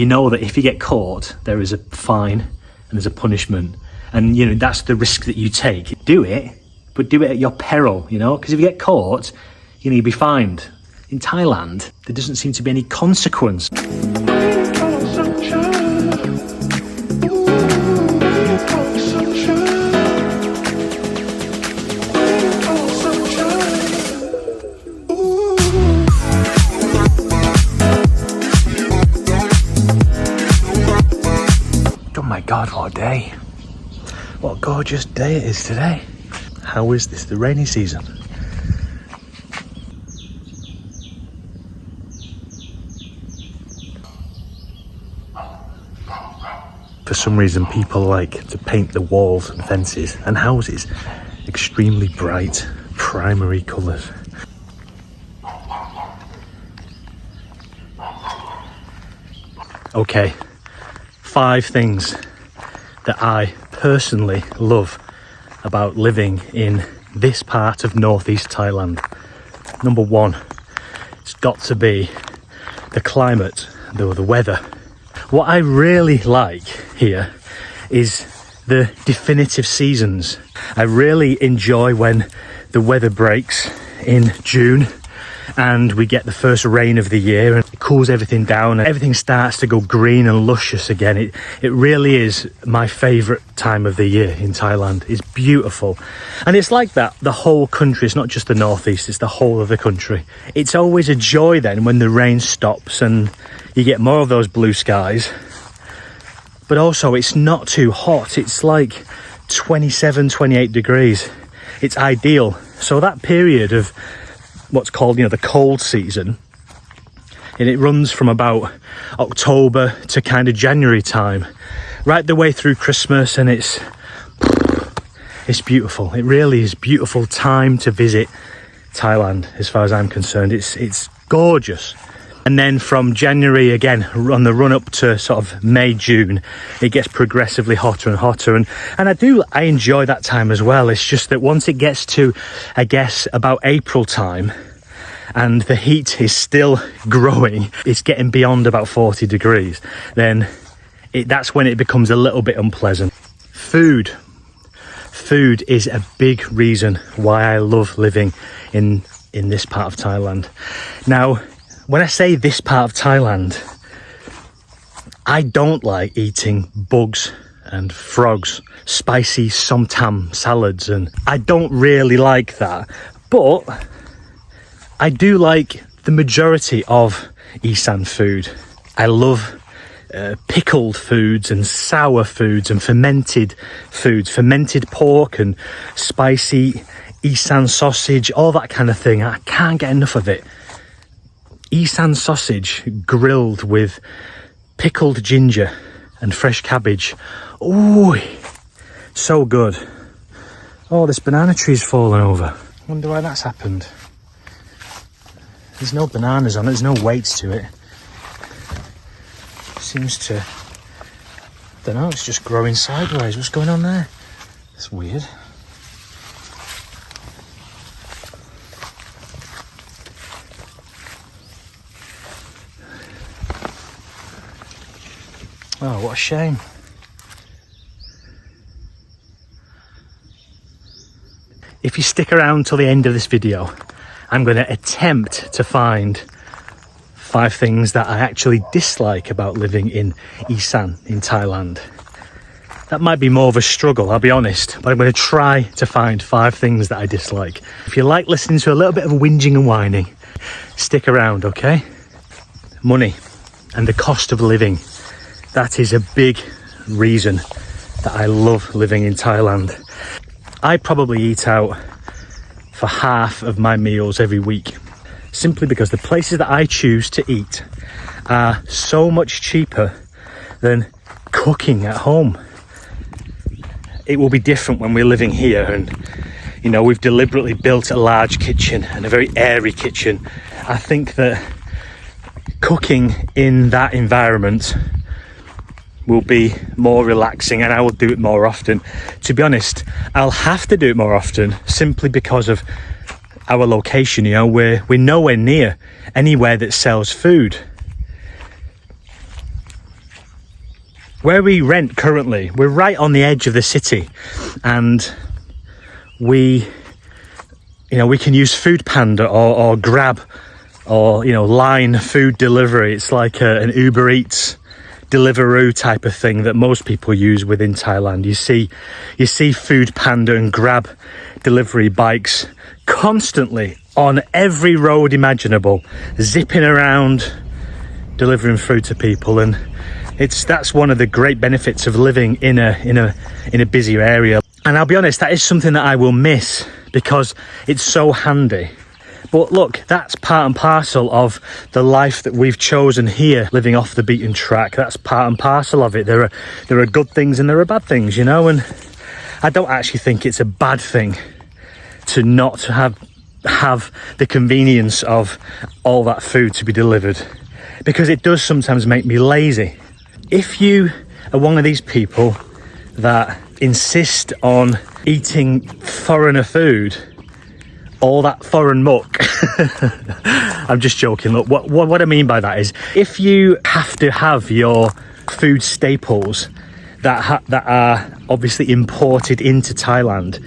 You know that if you get caught, there is a fine and there's a punishment. And, you know, that's the risk that you take. Do it, but do it at your peril, you know, because if you get caught, you know, you'll be fined. In Thailand, there doesn't seem to be any consequence. Oh my God, what a day. What a gorgeous day it is today. How is this the rainy season? For some reason, people like to paint the walls and fences and houses extremely bright, primary colours. Okay, 5 things that I personally love about living in this part of northeast Thailand. Number 1, it's got to be the climate, the weather. What I really like here is the definitive seasons. I really enjoy when the weather breaks in June and we get the first rain of the year and it cools everything down and everything starts to go green and luscious again. It really is my favourite time of the year in Thailand. It's beautiful. And it's like that, the whole country. It's not just the northeast, it's the whole of the country. It's always a joy then when the rain stops and you get more of those blue skies. But also it's not too hot. It's like 27, 28 degrees. It's ideal. So that period of what's called, you know, the cold season, and it runs from about October to kind of January time, right the way through Christmas, and it's beautiful. It really is beautiful time to visit Thailand as far as I'm concerned. It's gorgeous. And then from January again, on the run up to sort of May, June, it gets progressively hotter and hotter. And I enjoy that time as well. It's just that once it gets to, I guess, about April time, and the heat is still growing, it's getting beyond about 40 degrees, then that's when it becomes a little bit unpleasant. Food is a big reason why I love living in this part of Thailand. Now, when I say this part of Thailand, I don't like eating bugs and frogs, spicy somtam salads, and I don't really like that. But I do like the majority of Isan food. I love pickled foods and sour foods and fermented foods, fermented pork and spicy Isan sausage, all that kind of thing. I can't get enough of it. Isan sausage grilled with pickled ginger and fresh cabbage. Ooh, so good. Oh, this banana tree's fallen over. Wonder why that's happened. There's no bananas on it, there's no weights to it. Seems to, I don't know, it's just growing sideways. What's going on there? That's weird. Oh, what a shame. If you stick around till the end of this video, I'm going to attempt to find 5 things that I actually dislike about living in Isan in Thailand. That might be more of a struggle, I'll be honest, but I'm going to try to find 5 things that I dislike. If you like listening to a little bit of whinging and whining, stick around, okay? Money and the cost of living. That is a big reason that I love living in Thailand. I probably eat out for half of my meals every week, simply because the places that I choose to eat are so much cheaper than cooking at home. It will be different when we're living here and, you know, we've deliberately built a large kitchen and a very airy kitchen. I think that cooking in that environment will be more relaxing and I will do it more often. To be honest, I'll have to do it more often simply because of our location. You know, we're nowhere near anywhere that sells food. Where we rent currently, we're right on the edge of the city, and we can use Food Panda or Grab or, line food delivery. It's like an Uber Eats, Deliveroo type of thing that most people use within Thailand. You see Food Panda and Grab delivery bikes constantly on every road imaginable, zipping around, delivering food to people. And that's one of the great benefits of living in a busier area. And I'll be honest, that is something that I will miss because it's so handy. But look, that's part and parcel of the life that we've chosen here, living off the beaten track. That's part and parcel of it. There are good things and there are bad things, and I don't actually think it's a bad thing to not have the convenience of all that food to be delivered, because it does sometimes make me lazy. If you are one of these people that insist on eating foreigner food, all that foreign muck. I'm just joking. Look, what I mean by that is, if you have to have your food staples that are obviously imported into Thailand,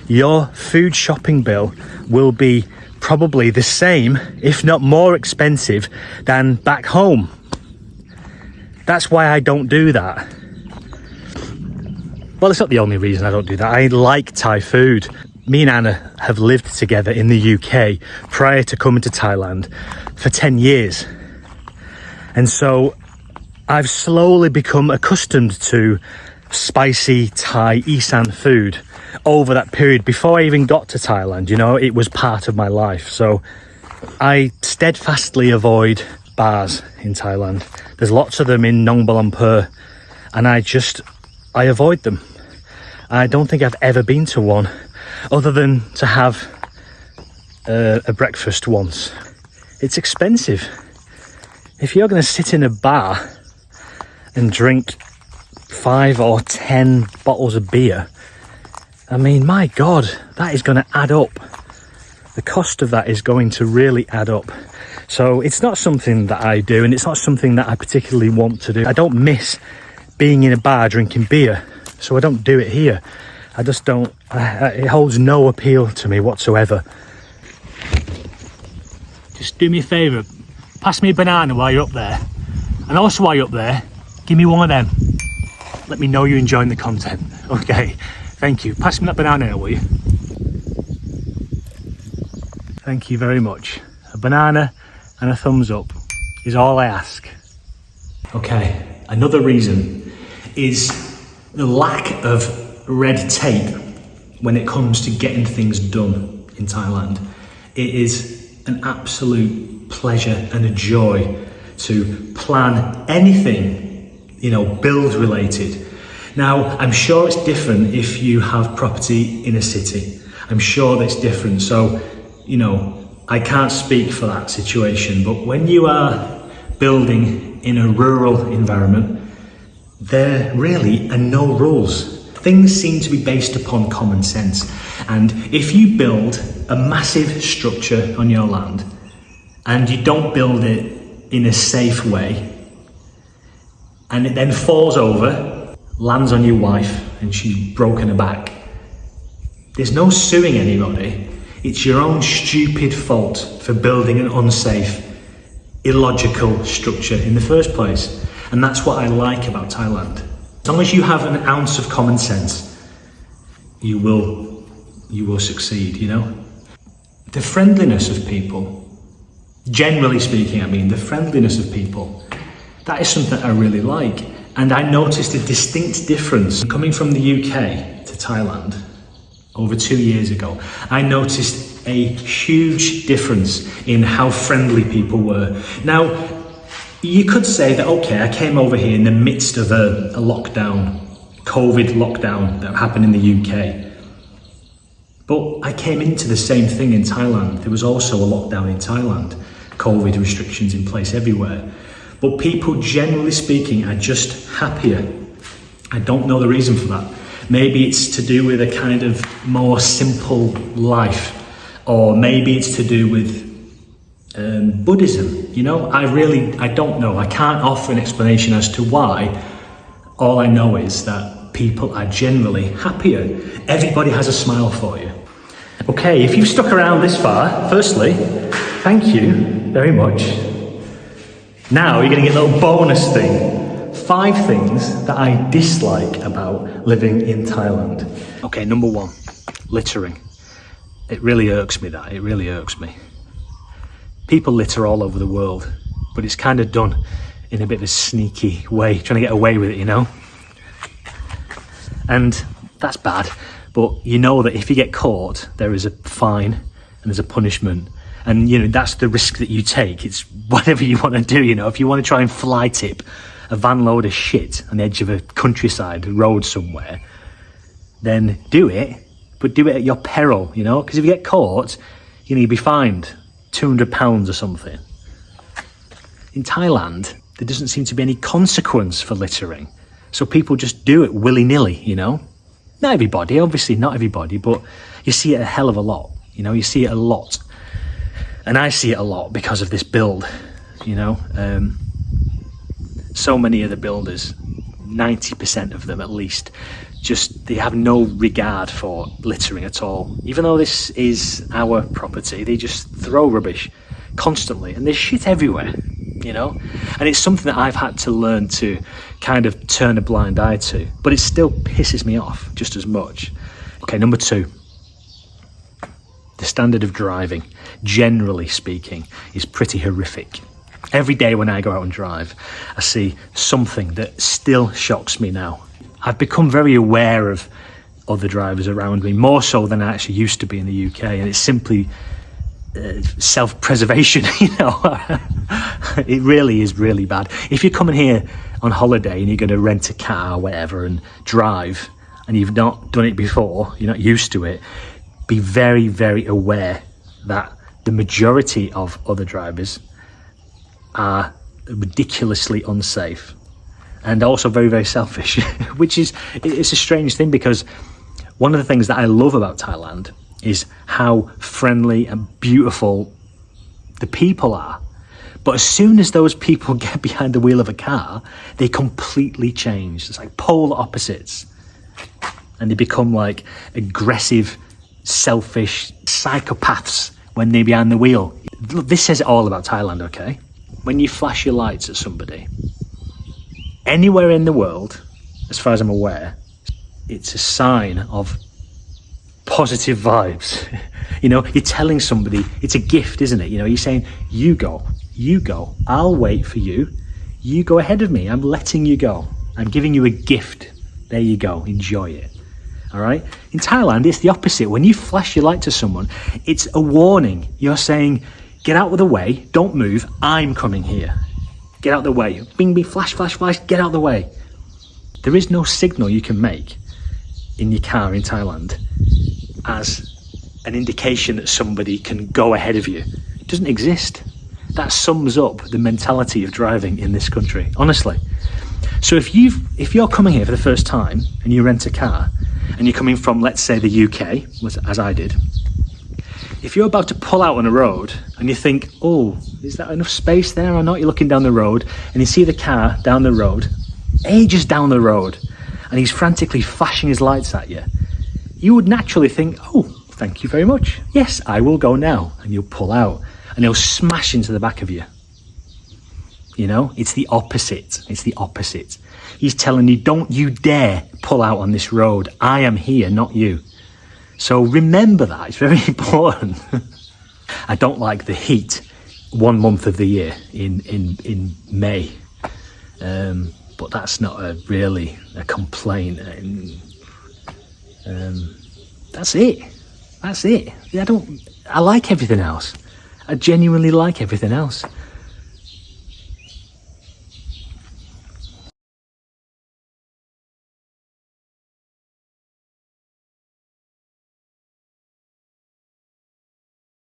your food shopping bill will be probably the same, if not more expensive than back home. That's why I don't do that. Well, it's not the only reason I don't do that. I like Thai food. Me and Anna have lived together in the UK prior to coming to Thailand for 10 years. And so I've slowly become accustomed to spicy Thai Isan food over that period. Before I even got to Thailand, it was part of my life. So I steadfastly avoid bars in Thailand. There's lots of them in Nong Balampur, and I avoid them. I don't think I've ever been to one, other than to have a breakfast once. It's expensive. If you're going to sit in a bar and drink 5 or 10 bottles of beer, I mean, my God, that is going to add up. The cost of that is going to really add up. So it's not something that I do, and it's not something that I particularly want to do. I don't miss being in a bar drinking beer, so I don't do it here. I just don't, it holds no appeal to me whatsoever. Just do me a favour, pass me a banana while you're up there. And also while you're up there, give me one of them. Let me know you're enjoying the content. Okay, thank you. Pass me that banana now, will you? Thank you very much. A banana and a thumbs up is all I ask. Okay, another reason is the lack of red tape when it comes to getting things done in Thailand. It is an absolute pleasure and a joy to plan anything, build related. Now, I'm sure it's different if you have property in a city. I'm sure that's different. So, I can't speak for that situation, but when you are building in a rural environment, there really are no rules. Things seem to be based upon common sense. And if you build a massive structure on your land and you don't build it in a safe way, and it then falls over, lands on your wife, and she's broken her back, there's no suing anybody. It's your own stupid fault for building an unsafe, illogical structure in the first place. And that's what I like about Thailand. As long as you have an ounce of common sense, you will succeed, The friendliness of people, generally speaking, the friendliness of people, that is something I really like. And I noticed a distinct difference coming from the UK to Thailand over 2 years ago. I noticed a huge difference in how friendly people were. Now, you could say that, okay, I came over here in the midst of a lockdown, COVID lockdown that happened in the UK. But I came into the same thing in Thailand. There was also a lockdown in Thailand, COVID restrictions in place everywhere. But people, generally speaking, are just happier. I don't know the reason for that. Maybe it's to do with a kind of more simple life, or maybe it's to do with Buddhism. I don't know. I can't offer an explanation as to why, All I know is that people are generally happier. Everybody has a smile for you. Okay, if you've stuck around this far, firstly, thank you very much. Now you're going to get a little bonus thing. 5 things that I dislike about living in Thailand. Okay, number 1, littering. It really irks me, that. It really irks me. People litter all over the world, but it's kind of done in a bit of a sneaky way, trying to get away with it, you know? And that's bad, but you know that if you get caught, there is a fine and there's a punishment. And, you know, that's the risk that you take. It's whatever you want to do, you know. If you want to try and fly tip a van load of shit on the edge of a countryside road somewhere, then do it, but do it at your peril, you know. Because if you get caught, you know, you'll be fined £200 or something. In Thailand, there doesn't seem to be any consequence for littering. So people just do it willy-nilly, you know. Not everybody, obviously not everybody, but you see it a hell of a lot, you know. You see it a lot. And I see it a lot because of this build, you know. So many of the builders, 90% of them at least, just, they have no regard for littering at all. Even though this is our property, they just throw rubbish constantly, and there's shit everywhere, you know. And it's something that I've had to learn to kind of turn a blind eye to, but it still pisses me off just as much. Okay, number 2. The standard of driving, generally speaking, is pretty horrific. Every day when I go out and drive, I see something that still shocks me now. I've become very aware of other drivers around me, more so than I actually used to be in the UK, and it's simply self-preservation, you know. It really is really bad. If you're coming here on holiday and you're going to rent a car or whatever and drive, and you've not done it before, you're not used to it, be very, very aware that the majority of other drivers are ridiculously unsafe and also very, very selfish, which is, it's a strange thing, because one of the things that I love about Thailand is how friendly and beautiful the people are. But as soon as those people get behind the wheel of a car, they completely change. It's like polar opposites. And they become like aggressive, selfish psychopaths when they're behind the wheel. Look, this says it all about Thailand, okay? When you flash your lights at somebody, anywhere in the world, as far as I'm aware, it's a sign of positive vibes. You know, you're telling somebody, it's a gift, isn't it? You know, you're saying, you go, I'll wait for you, you go ahead of me, I'm letting you go, I'm giving you a gift, there you go, enjoy it. All right. In Thailand, it's the opposite. When you flash your light to someone, it's a warning. You're saying, get out of the way, don't move, I'm coming here. Get out of the way. Bing, bing, flash, flash, flash, get out of the way. There is no signal you can make in your car in Thailand as an indication that somebody can go ahead of you. It doesn't exist. That sums up the mentality of driving in this country, honestly. So if you're coming here for the first time and you rent a car, and you're coming from, let's say, the UK, as I did, if you're about to pull out on a road and you think, oh, is that enough space there or not? You're looking down the road and you see the car down the road, ages down the road, and he's frantically flashing his lights at you. You would naturally think, oh, thank you very much. Yes, I will go now. And you'll pull out and he'll smash into the back of you. You know, it's the opposite. It's the opposite. He's telling you, don't you dare pull out on this road. I am here, not you. So remember that. It's very important. I don't like the heat 1 month of the year in May. But that's not really a complaint. That's it. That's it. I like everything else. I genuinely like everything else.